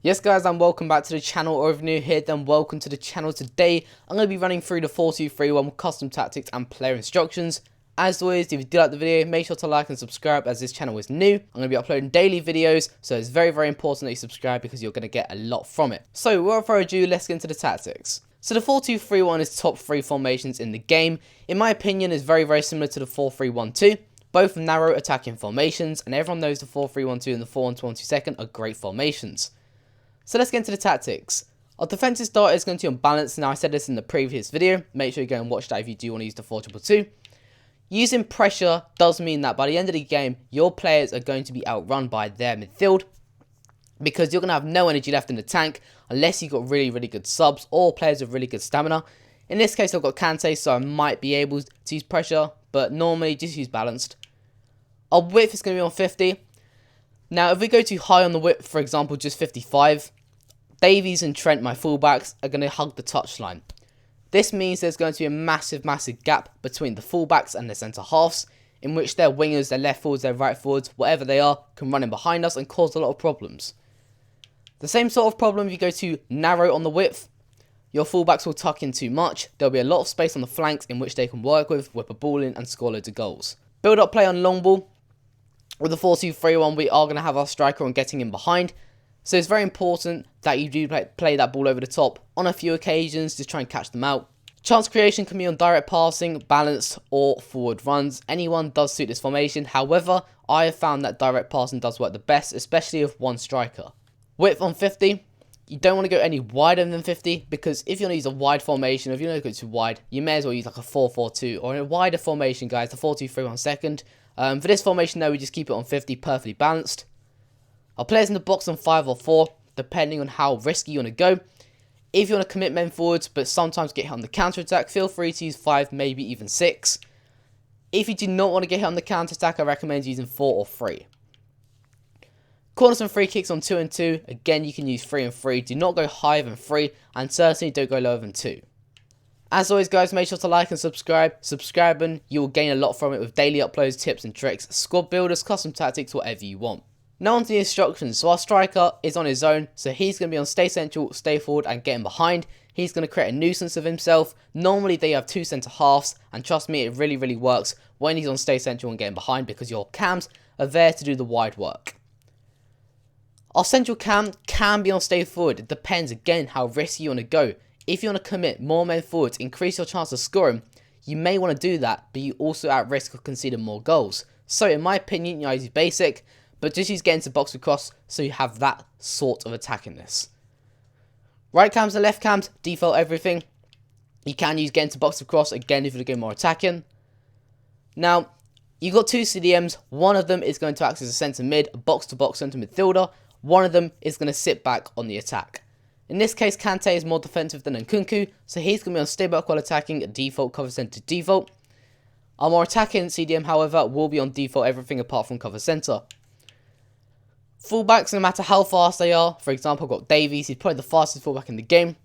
Yes guys, and welcome back to the channel, or if you're new here then welcome to the channel. Today I'm going to be running through the 4-2-3-1 custom tactics and player instructions. As always, if you did like the video, make sure to like and subscribe as this channel is new. I'm going to be uploading daily videos, so it's very important that you subscribe because you're going to get a lot from it. So without further ado, let's get into the tactics. So the 4-2-3-1 is top 3 formations in the game. In my opinion, is very similar to the 4-3-1-2. Both narrow attacking formations, and everyone knows the 4-3-1-2 and the 4-1-2-2 are great formations. So let's get into the tactics. Our defensive starter is going to be unbalanced. Now I said this in the previous video. Make sure you go and watch that if you do want to use the 4-2-2. Using pressure does mean that by the end of the game, your players are going to be outrun by their midfield, because you're going to have no energy left in the tank unless you've got really good subs or players with really good stamina. In this case, I've got Kante, so I might be able to use pressure, but normally just use balanced. Our width is going to be on 50. Now, if we go too high on the width, for example, just 55, Davies and Trent, my fullbacks, are going to hug the touchline. This means there's going to be a massive gap between the fullbacks and the centre halves, in which their wingers, their left forwards, their right forwards, whatever they are, can run in behind us and cause a lot of problems. The same sort of problem if you go too narrow on the width. Your fullbacks will tuck in too much. There'll be a lot of space on the flanks in which they can work with, whip a ball in and score loads of goals. Build up play on long ball. With the 4-2-3-1, we are going to have our striker on getting in behind. So it's very important that you do play that ball over the top on a few occasions to try and catch them out. Chance creation can be on direct passing, balanced, or forward runs. Anyone does suit this formation. However, I have found that direct passing does work the best, especially with one striker. Width on 50. You don't want to go any wider than 50, because if you're going to use a wide formation, or if you're going to go too wide, you may as well use like a 4-4-2, or in a wider formation, guys, the 4-2-3-1 second. For this formation though, we just keep it on 50, perfectly balanced. Our players in the box on 5 or 4, depending on how risky you want to go. If you want to commit men forwards, but sometimes get hit on the counter attack, feel free to use 5, maybe even 6. If you do not want to get hit on the counter attack, I recommend using 4 or 3. Corners and free kicks on 2 and 2. Again, you can use 3 and 3. Do not go higher than 3, and certainly don't go lower than 2. As always, guys, make sure to like and subscribe. Subscribing, you will gain a lot from it with daily uploads, tips and tricks, squad builders, custom tactics, whatever you want. Now on to the instructions. So our striker is on his own, so he's going to be on stay central, stay forward and get in behind. He's going to create a nuisance of himself. Normally they have 2 centre halves, and trust me, it really works when he's on stay central and getting behind, because your cams are there to do the wide work. Our central cam can be on stay forward. It depends again how risky you want to go. If you want to commit more men forwards, increase your chance of scoring, you may want to do that, but you also at risk of conceding more goals. So in my opinion, you use basic, but just use getting to box across so you have that sort of attackingness. Right cams and left cams, default everything. You can use getting to box across again if you want to go more attacking. Now, you've got 2 CDMs. One of them is going to act as a centre mid, a box to box centre midfielder. One of them is going to sit back on the attack. In this case, Kante is more defensive than Nkunku, so he's going to be on stay back while attacking, default, cover centre, default. Our more attacking CDM, however, will be on default everything apart from cover centre. Fullbacks, no matter how fast they are, for example, I've got Davies, he's probably the fastest fullback in the game.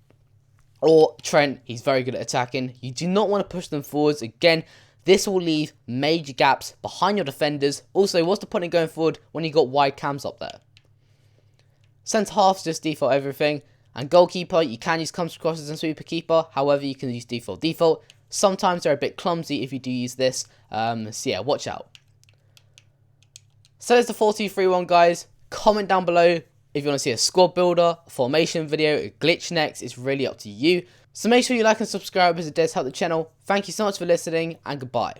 Or Trent, he's very good at attacking. You do not want to push them forwards. Again, this will leave major gaps behind your defenders. Also, what's the point in going forward when you've got wide cams up there? Centre halves, just default everything. And goalkeeper, you can use comes crosses and sweeper keeper. However, you can use default. Sometimes they're a bit clumsy if you do use this. So yeah, watch out. So there's the 4-2-3-1, guys. Comment down below if you want to see a squad builder, a formation video, a glitch next. It's really up to you. So make sure you like and subscribe as it does help the channel. Thank you so much for listening, and goodbye.